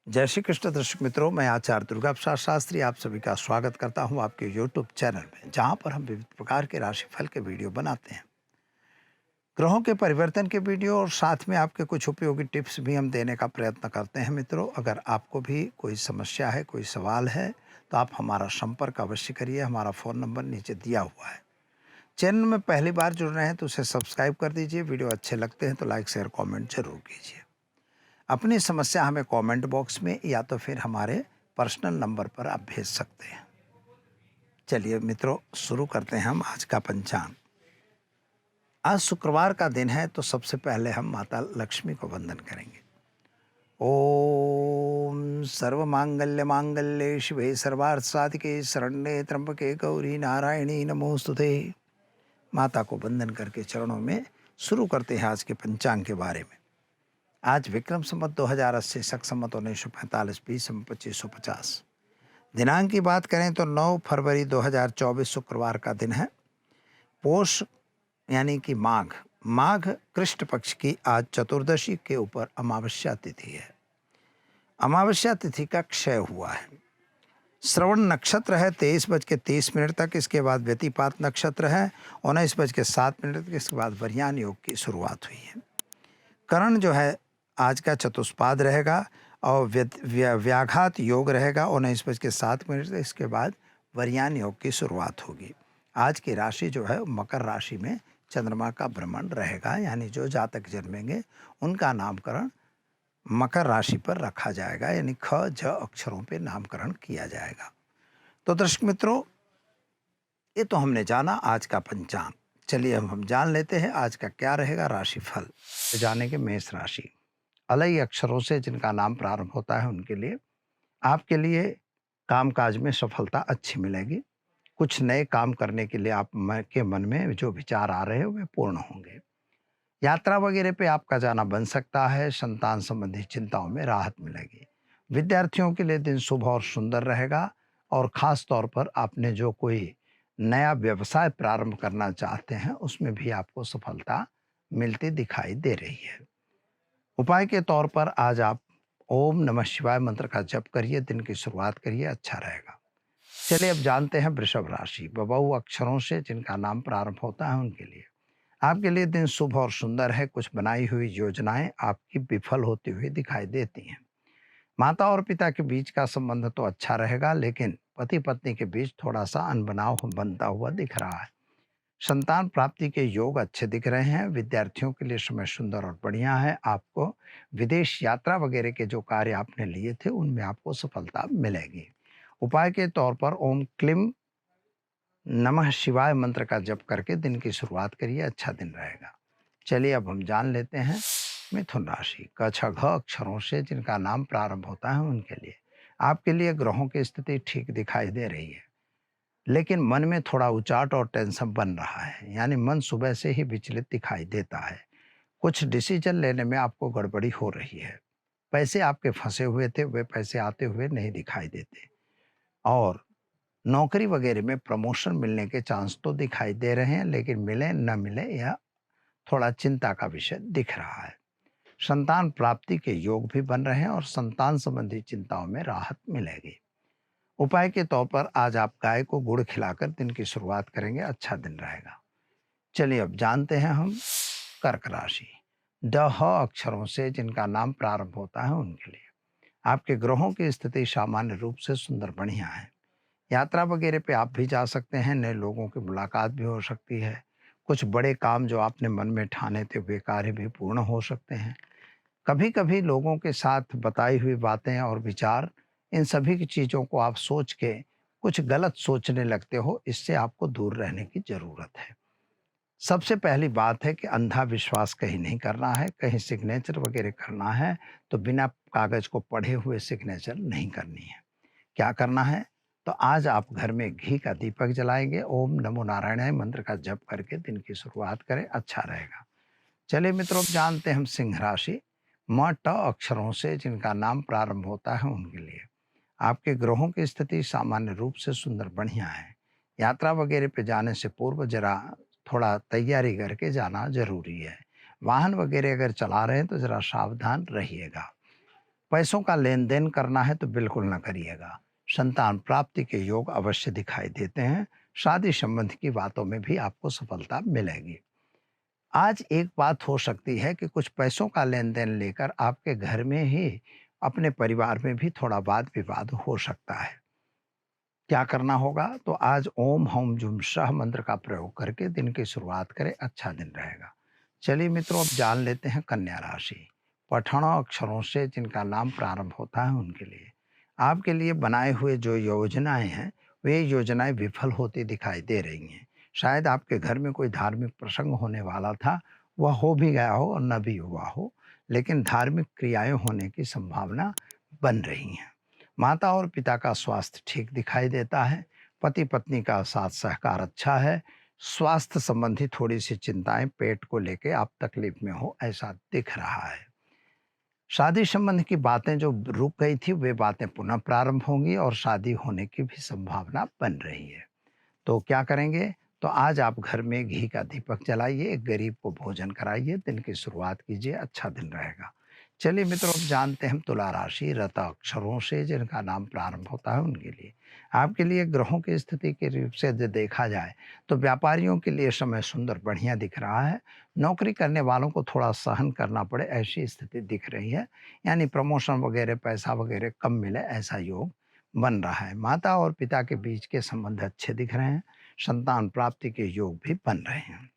जय श्री कृष्ण दर्शक मित्रों, मैं आचार्य दुर्गा प्रसाद शास्त्री आप सभी का स्वागत करता हूं आपके यूट्यूब चैनल में, जहां पर हम विविध प्रकार के राशिफल के वीडियो बनाते हैं। ग्रहों के परिवर्तन के वीडियो और साथ में आपके कुछ उपयोगी टिप्स भी हम देने का प्रयत्न करते हैं। मित्रों, अगर आपको भी कोई समस्या है, कोई सवाल है, तो आप हमारा संपर्क अवश्य करिए। हमारा फ़ोन नंबर नीचे दिया हुआ है। चैनल में पहली बार जुड़ रहे हैं तो उसे सब्सक्राइब कर दीजिए। वीडियो अच्छे लगते हैं तो लाइक शेयर कॉमेंट जरूर कीजिए। अपनी समस्या हमें कमेंट बॉक्स में या तो फिर हमारे पर्सनल नंबर पर आप भेज सकते हैं। चलिए मित्रों, शुरू करते हैं हम आज का पंचांग। आज शुक्रवार का दिन है, तो सबसे पहले हम माता लक्ष्मी को वंदन करेंगे। ओम सर्व मांगल्य मांगल्ये शिवे सर्वार्थ साधिके शरण्ये त्र्यंबके गौरी नारायणी नमोस्तुते। माता को वंदन करके चरणों में शुरू करते हैं आज के पंचांग के बारे में। आज विक्रम संवत 2080, शक संवत 1945, बी संवत 2550। दिनांक की बात करें तो 9 फरवरी 2024 शुक्रवार का दिन है। पोष यानी कि माघ माघ कृष्ण पक्ष की आज चतुर्दशी के ऊपर अमावस्या तिथि है। अमावस्या तिथि का क्षय हुआ है। श्रवण नक्षत्र है 23:30 तक। इसके बाद व्यतिपात नक्षत्र है 19:07 तक। इसके बाद वरयान योग की शुरुआत हुई है। करण जो है आज का चतुष्पाद रहेगा और व्याघात योग रहेगा 19:07 तक। इसके बाद वरयान योग की शुरुआत होगी। आज की राशि जो है मकर राशि में चंद्रमा का भ्रमण रहेगा, यानी जो जातक जन्मेंगे उनका नामकरण मकर राशि पर रखा जाएगा, यानी ख झ अक्षरों पे नामकरण किया जाएगा। तो दर्शक मित्रों, ये तो हमने जाना आज का पंचांग। चलिए अब हम जान लेते हैं आज का क्या रहेगा राशिफल। तो जाने के मेष राशि, अलई अक्षरों से जिनका नाम प्रारंभ होता है उनके लिए आपके लिए कामकाज में सफलता अच्छी मिलेगी। कुछ नए काम करने के लिए के मन में जो विचार आ रहे हैं वे पूर्ण होंगे। यात्रा वगैरह पे आपका जाना बन सकता है। संतान संबंधी चिंताओं में राहत मिलेगी। विद्यार्थियों के लिए दिन शुभ और सुंदर रहेगा और खास तौर पर आपने जो कोई नया व्यवसाय प्रारंभ करना चाहते हैं उसमें भी आपको सफलता मिलती दिखाई दे रही है। उपाय के तौर पर आज आप ओम नमः शिवाय मंत्र का जप करिए, दिन की शुरुआत करिए, अच्छा रहेगा। चलिए अब जानते हैं वृषभ राशि, बबऊ अक्षरों से जिनका नाम प्रारंभ होता है उनके लिए आपके लिए दिन शुभ और सुंदर है। कुछ बनाई हुई योजनाएं आपकी विफल होती हुई दिखाई देती हैं। माता और पिता के बीच का संबंध तो अच्छा रहेगा, लेकिन पति पत्नी के बीच थोड़ा सा अनबनाव बनता हुआ दिख रहा है। संतान प्राप्ति के योग अच्छे दिख रहे हैं। विद्यार्थियों के लिए समय सुंदर और बढ़िया है। आपको विदेश यात्रा वगैरह के जो कार्य आपने लिए थे उनमें आपको सफलता मिलेगी। उपाय के तौर पर ओम क्लीम नमः शिवाय मंत्र का जप करके दिन की शुरुआत करिए, अच्छा दिन रहेगा। चलिए अब हम जान लेते हैं मिथुन राशि, क छ घ अक्षरों से जिनका नाम प्रारंभ होता है उनके लिए आपके लिए ग्रहों की स्थिति ठीक दिखाई दे रही है, लेकिन मन में थोड़ा उचाट और टेंशन बन रहा है, यानी मन सुबह से ही विचलित दिखाई देता है। कुछ डिसीजन लेने में आपको गड़बड़ी हो रही है। पैसे आपके फंसे हुए थे, वे पैसे आते हुए नहीं दिखाई देते। और नौकरी वगैरह में प्रमोशन मिलने के चांस तो दिखाई दे रहे हैं, लेकिन मिले न मिले यह थोड़ा चिंता का विषय दिख रहा है। संतान प्राप्ति के योग भी बन रहे हैं और संतान संबंधी चिंताओं में राहत मिलेगी। उपाय के तौर पर आज आप गाय को गुड़ खिलाकर दिन की शुरुआत करेंगे, अच्छा दिन रहेगा। चलिए अब जानते हैं हम कर्क राशि, ड ह अक्षरों से जिनका नाम प्रारंभ होता है उनके लिए आपके ग्रहों की स्थिति सामान्य रूप से सुंदर बढ़िया है। यात्रा वगैरह पे आप भी जा सकते हैं। नए लोगों की मुलाकात भी हो सकती है। कुछ बड़े काम जो आपने मन में ठाने थे वे कार्य भी पूर्ण हो सकते हैं। कभी कभी लोगों के साथ बताई हुई बातें और विचार, इन सभी की चीज़ों को आप सोच के कुछ गलत सोचने लगते हो, इससे आपको दूर रहने की ज़रूरत है। सबसे पहली बात है कि अंधा विश्वास कहीं नहीं करना है। कहीं सिग्नेचर वगैरह करना है तो बिना कागज को पढ़े हुए सिग्नेचर नहीं करनी है। क्या करना है, तो आज आप घर में घी का दीपक जलाएंगे, ओम नमो नारायणाय मंत्र का जप करके दिन की शुरुआत करें, अच्छा रहेगा। चलिए मित्रों, अब जानते हैं हम सिंह राशि, म ट अक्षरों से जिनका नाम प्रारंभ होता है उनके लिए आपके ग्रहों की स्थिति सामान्य रूप से सुंदर बढ़िया है। यात्रा वगैरह पे जाने से पूर्व जरा थोड़ा तैयारी करके जाना जरूरी है। वाहन वगैरह अगर चला रहे हैं तो जरा सावधान रहिएगा। पैसों का लेन देन करना है तो बिल्कुल ना करिएगा। संतान प्राप्ति के योग अवश्य दिखाई देते हैं। शादी संबंध की बातों में भी आपको सफलता मिलेगी। आज एक बात हो सकती है कि कुछ पैसों का लेन देन लेकर आपके घर में ही अपने परिवार में भी थोड़ा वाद विवाद हो सकता है। क्या करना होगा? तो आज ओम हौम जुम सह मंत्र का प्रयोग करके दिन की शुरुआत करें, अच्छा दिन रहेगा। चलिए मित्रों, अब जान लेते हैं कन्या राशि। पठनों अक्षरों से जिनका नाम प्रारंभ होता है उनके लिए आपके लिए बनाए हुए जो योजनाएं हैं, वे योजनाएं विफल होती दिखाई दे रही हैं। शायद आपके घर में कोई धार्मिक प्रसंग होने वाला था, वह हो भी गया हो और न भी हुआ हो, लेकिन धार्मिक क्रियाएं होने की संभावना बन रही हैं। माता और पिता का स्वास्थ्य ठीक दिखाई देता है। पति पत्नी का साथ सहकार अच्छा है। स्वास्थ्य संबंधी थोड़ी सी चिंताएं, पेट को लेके आप तकलीफ में हो ऐसा दिख रहा है। शादी संबंध की बातें जो रुक गई थी, वे बातें पुनः प्रारंभ होंगी और शादी होने की भी संभावना बन रही है। तो क्या करेंगे? तो आज आप घर में घी का दीपक जलाइए, एक गरीब को भोजन कराइए, दिन की शुरुआत कीजिए, अच्छा दिन रहेगा। चलिए मित्रों, अब जानते हैं हम तुला राशि। रत अक्षरों से जिनका नाम प्रारंभ होता है उनके लिए आपके लिए ग्रहों की स्थिति के रूप से यदि देखा जाए तो व्यापारियों के लिए समय सुंदर बढ़िया दिख रहा है। नौकरी करने वालों को थोड़ा सहन करना पड़े ऐसी स्थिति दिख रही है, यानी प्रमोशन वगैरह, पैसा वगैरह कम मिले ऐसा योग बन रहा है। माता और पिता के बीच के संबंध अच्छे दिख रहे हैं। संतान प्राप्ति के योग भी बन रहे हैं।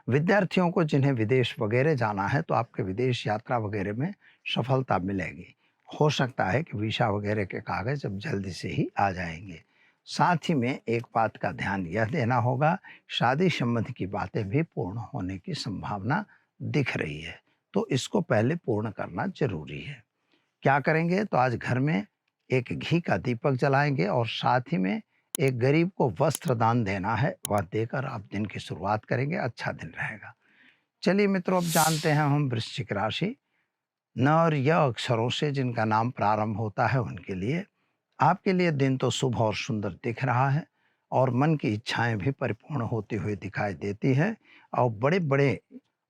विद्यार्थियों को जिन्हें विदेश वगैरह जाना है तो आपके विदेश यात्रा वगैरह में सफलता मिलेगी। हो सकता है कि वीसा वगैरह के कागज अब जल्दी से ही आ जाएंगे। साथ ही में एक बात का ध्यान यह देना होगा, शादी संबंध की बातें भी पूर्ण होने की संभावना दिख रही है, तो इसको पहले पूर्ण करना जरूरी है। क्या करेंगे? तो आज घर में एक घी का दीपक जलाएंगे और साथ ही में एक गरीब को वस्त्र दान देना है, वह देकर आप दिन की शुरुआत करेंगे, अच्छा दिन रहेगा। चलिए मित्रों, अब जानते हैं हम वृश्चिक राशि। न और य अक्षरों से जिनका नाम प्रारंभ होता है उनके लिए आपके लिए दिन तो शुभ और सुंदर दिख रहा है और मन की इच्छाएं भी परिपूर्ण होती हुई दिखाई देती है और बड़े बड़े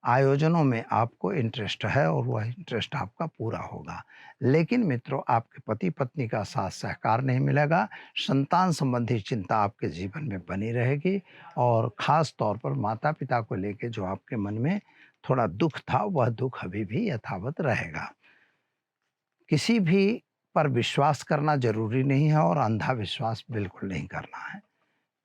आयोजनों में आपको इंटरेस्ट है और वह इंटरेस्ट आपका पूरा होगा। लेकिन मित्रों, आपके पति पत्नी का साथ सहकार नहीं मिलेगा। संतान संबंधी चिंता आपके जीवन में बनी रहेगी और ख़ास तौर पर माता पिता को लेके जो आपके मन में थोड़ा दुख था, वह दुख अभी भी यथावत रहेगा। किसी भी पर विश्वास करना ज़रूरी नहीं है और अंधा विश्वास बिल्कुल नहीं करना है।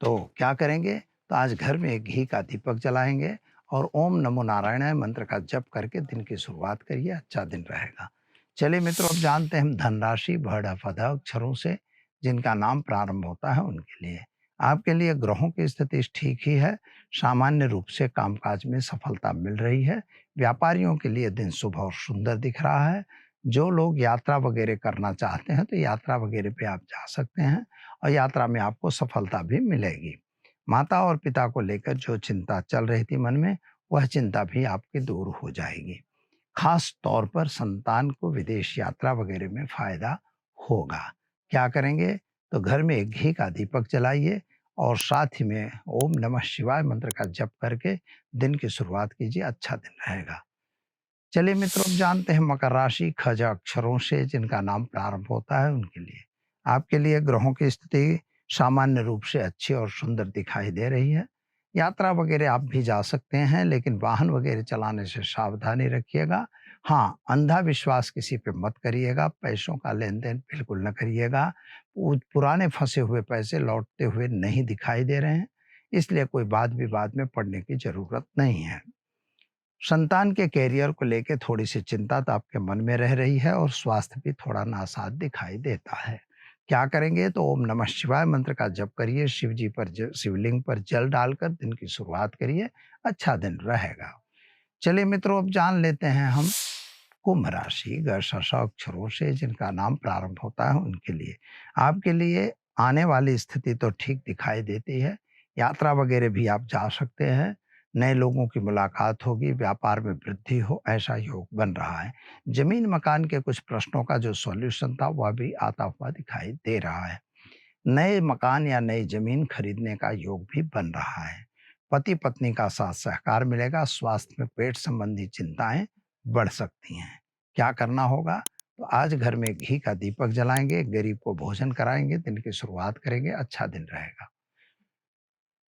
तो क्या करेंगे? तो आज घर में एक घी का दीपक जलाएँगे और ओम नमो नारायणाय मंत्र का जप करके दिन की शुरुआत करिए, अच्छा दिन रहेगा। चलिए मित्रों, अब जानते हैं हम धनराशि। भ, ढ, फ, ध अक्षरों से जिनका नाम प्रारंभ होता है उनके लिए आपके लिए ग्रहों की स्थिति ठीक ही है। सामान्य रूप से कामकाज में सफलता मिल रही है। व्यापारियों के लिए दिन शुभ और सुंदर दिख रहा है। जो लोग यात्रा वगैरह करना चाहते हैं तो यात्रा वगैरह पे आप जा सकते हैं और यात्रा में आपको सफलता भी मिलेगी। माता और पिता को लेकर जो चिंता चल रही थी मन में, वह चिंता भी आपकी दूर हो जाएगी। खास तौर पर संतान को विदेश यात्रा वगैरह में फायदा होगा। क्या करेंगे? तो घर में एक घी का दीपक जलाइए और साथ ही में ओम नमः शिवाय मंत्र का जप करके दिन की शुरुआत कीजिए, अच्छा दिन रहेगा। चलिए मित्रों, अब जानते हैं मकर राशि। खज अक्षरों से जिनका नाम प्रारंभ होता है उनके लिए आपके लिए ग्रहों की स्थिति सामान्य रूप से अच्छी और सुंदर दिखाई दे रही है। यात्रा वगैरह आप भी जा सकते हैं, लेकिन वाहन वगैरह चलाने से सावधानी रखिएगा। हाँ, अंधा विश्वास किसी पे मत करिएगा। पैसों का लेन देन बिल्कुल न करिएगा। पुराने फंसे हुए पैसे लौटते हुए नहीं दिखाई दे रहे हैं, इसलिए कोई वाद विवाद में पड़ने की जरूरत नहीं है। संतान के करियर को लेके थोड़ी सी चिंता तो आपके मन में रह रही है और स्वास्थ्य भी थोड़ा नासाज दिखाई देता है। क्या करेंगे? तो ओम नमः शिवाय मंत्र का जप करिए, शिव जी पर शिवलिंग पर जल डालकर दिन की शुरुआत करिए, अच्छा दिन रहेगा। चलिए मित्रों, अब जान लेते हैं हम कुंभ राशि। ग श श अक्षरों से जिनका नाम प्रारंभ होता है उनके लिए आपके लिए आने वाली स्थिति तो ठीक दिखाई देती है। यात्रा वगैरह भी आप जा सकते हैं। नए लोगों की मुलाकात होगी, व्यापार में वृद्धि हो ऐसा योग बन रहा है। जमीन मकान के कुछ प्रश्नों का जो सॉल्यूशन था वह भी आता हुआ दिखाई दे रहा है। नए मकान या नई जमीन खरीदने का योग भी बन रहा है। पति पत्नी का साथ सहकार मिलेगा। स्वास्थ्य में पेट संबंधी चिंताएं बढ़ सकती हैं। क्या करना होगा? तो आज घर में घी का दीपक जलाएंगे, गरीब को भोजन कराएंगे, दिन की शुरुआत करेंगे, अच्छा दिन रहेगा।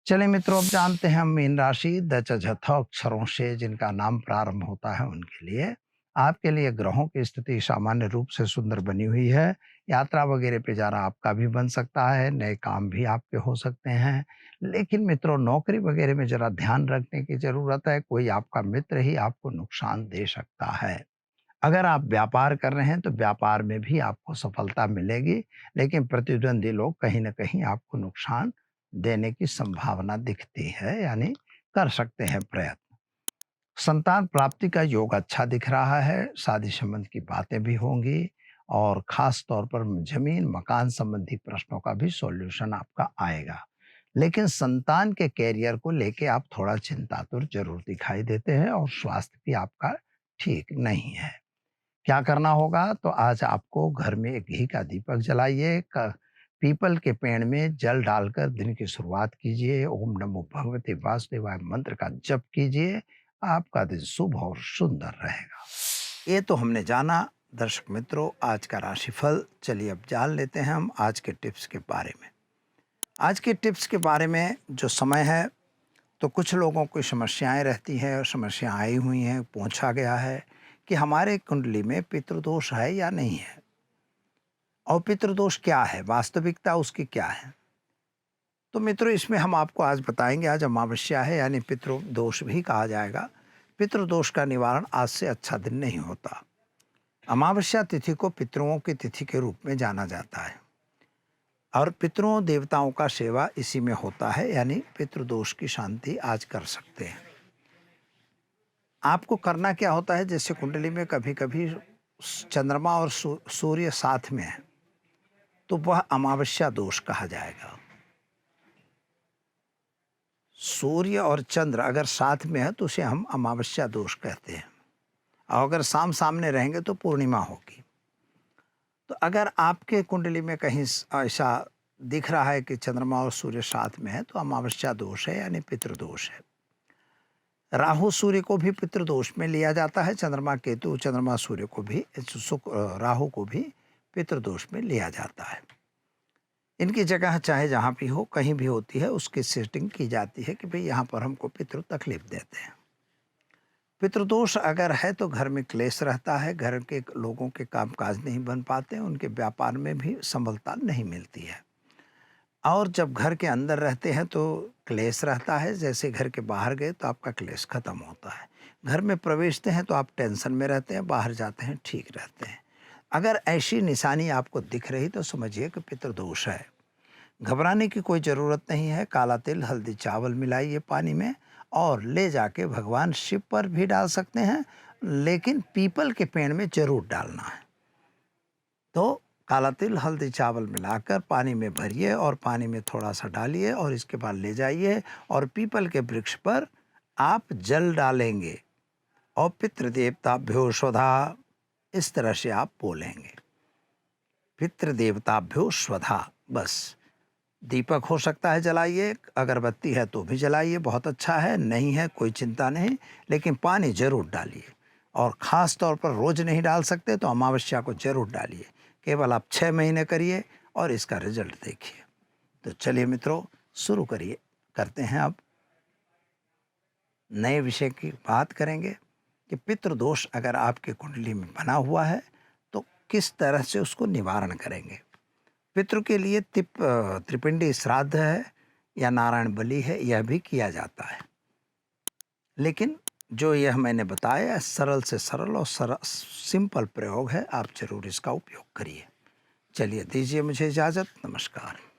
चलिए मित्रों, अब जानते हैं हम मीन राशि 10 अक्षरों से जिनका नाम प्रारंभ होता है उनके लिए। आपके लिए ग्रहों की स्थिति सामान्य रूप से सुंदर बनी हुई है। यात्रा वगैरह पे जाना आपका भी बन सकता है, नए काम भी आपके हो सकते हैं। लेकिन मित्रों, नौकरी वगैरह में जरा ध्यान रखने की जरूरत है, कोई आपका मित्र ही आपको नुकसान दे सकता है। अगर आप व्यापार कर रहे हैं तो व्यापार में भी आपको सफलता मिलेगी, लेकिन प्रतिद्वंदी लोग कहीं न कहीं आपको नुकसान देने की संभावना दिखती है, यानी कर सकते हैं प्रयत्न। संतान प्राप्ति का योग अच्छा दिख रहा है, शादी संबंध की बातें भी होंगी और खास तौर पर ज़मीन, मकान संबंधी प्रश्नों का भी सॉल्यूशन आपका आएगा। लेकिन संतान के करियर को लेके आप थोड़ा चिंतातुर ज़रूर दिखाई देते हैं और स्वास्थ्य भी आपका ठीक नहीं है। क्या करना होगा? तो आज आपको घर में एक घी का दीपक जलाइए, पीपल के पेड़ में जल डालकर दिन की शुरुआत कीजिए, ओम नमो भगवते वासुदेवाय मंत्र का जप कीजिए, आपका दिन शुभ और सुंदर रहेगा। ये तो हमने जाना दर्शक मित्रों आज का राशिफल। चलिए अब जान लेते हैं हम आज के टिप्स के बारे में। आज के टिप्स के बारे में जो समय है, तो कुछ लोगों को समस्याएं रहती हैं और समस्या आई हुई हैं, पूछा गया है कि हमारे कुंडली में पितृदोष है या नहीं है, और पितृदोष क्या है, वास्तविकता उसकी क्या है। तो मित्रों, इसमें हम आपको आज बताएंगे। आज अमावस्या है, यानी पितृदोष भी कहा जाएगा। पितृदोष का निवारण आज से अच्छा दिन नहीं होता। अमावस्या तिथि को पितरों की तिथि के रूप में जाना जाता है और पितरों देवताओं का सेवा इसी में होता है, यानी पितृदोष की शांति आज कर सकते हैं। आपको करना क्या होता है, जैसे कुंडली में कभी कभी चंद्रमा और सूर्य साथ में है, तो वह अमावस्या दोष कहा जाएगा। सूर्य और चंद्र अगर साथ में है तो उसे हम अमावस्या दोष कहते हैं, और अगर सामने रहेंगे तो पूर्णिमा होगी। तो अगर आपके कुंडली में कहीं ऐसा दिख रहा है कि चंद्रमा और सूर्य साथ में है, तो अमावस्या दोष है, यानी पितृदोष है। राहु सूर्य को भी पितृदोष में लिया जाता है, चंद्रमा केतु, चंद्रमा सूर्य को भी, राहु को भी पितृदोष में लिया जाता है। इनकी जगह चाहे जहाँ भी हो, कहीं भी होती है, उसकी सेटिंग की जाती है कि भाई यहाँ पर हमको पितृ तकलीफ देते हैं। पितृदोष अगर है तो घर में क्लेश रहता है, घर के लोगों के कामकाज नहीं बन पाते, उनके व्यापार में भी सबलता नहीं मिलती है। और जब घर के अंदर रहते हैं तो क्लेश रहता है, जैसे घर के बाहर गए तो आपका क्लेश खत्म होता है। घर में प्रवेशते हैं तो आप टेंशन में रहते हैं, बाहर जाते हैं ठीक रहते हैं। अगर ऐसी निशानी आपको दिख रही तो समझिए कि पितृदोष है। घबराने की कोई ज़रूरत नहीं है। काला तिल, हल्दी, चावल मिलाइए पानी में और ले जाके भगवान शिव पर भी डाल सकते हैं, लेकिन पीपल के पेड़ में ज़रूर डालना है। तो काला तिल, हल्दी, चावल मिलाकर पानी में भरिए और पानी में थोड़ा सा डालिए और इसके बाद ले जाइए और पीपल के वृक्ष पर आप जल डालेंगे और पितृदेवताभ्यो स्वधा, इस तरह से आप बोलेंगे, पितृदेवताभ्यो स्वधा। बस दीपक हो सकता है जलाइए, अगरबत्ती है तो भी जलाइए, बहुत अच्छा है, नहीं है कोई चिंता नहीं, लेकिन पानी जरूर डालिए। और ख़ास तौर पर रोज़ नहीं डाल सकते तो अमावस्या को जरूर डालिए। केवल आप 6 महीने करिए और इसका रिजल्ट देखिए। तो चलिए मित्रों, शुरू करते हैं। अब नए विषय की बात करेंगे कि पितृदोष अगर आपके कुंडली में बना हुआ है तो किस तरह से उसको निवारण करेंगे। पितृ के लिए त्रिपिंडी श्राद्ध है या नारायण बलि है, यह भी किया जाता है। लेकिन जो यह मैंने बताया सरल से सरल और सिंपल प्रयोग है, आप जरूर इसका उपयोग करिए। चलिए दीजिए मुझे इजाज़त। नमस्कार।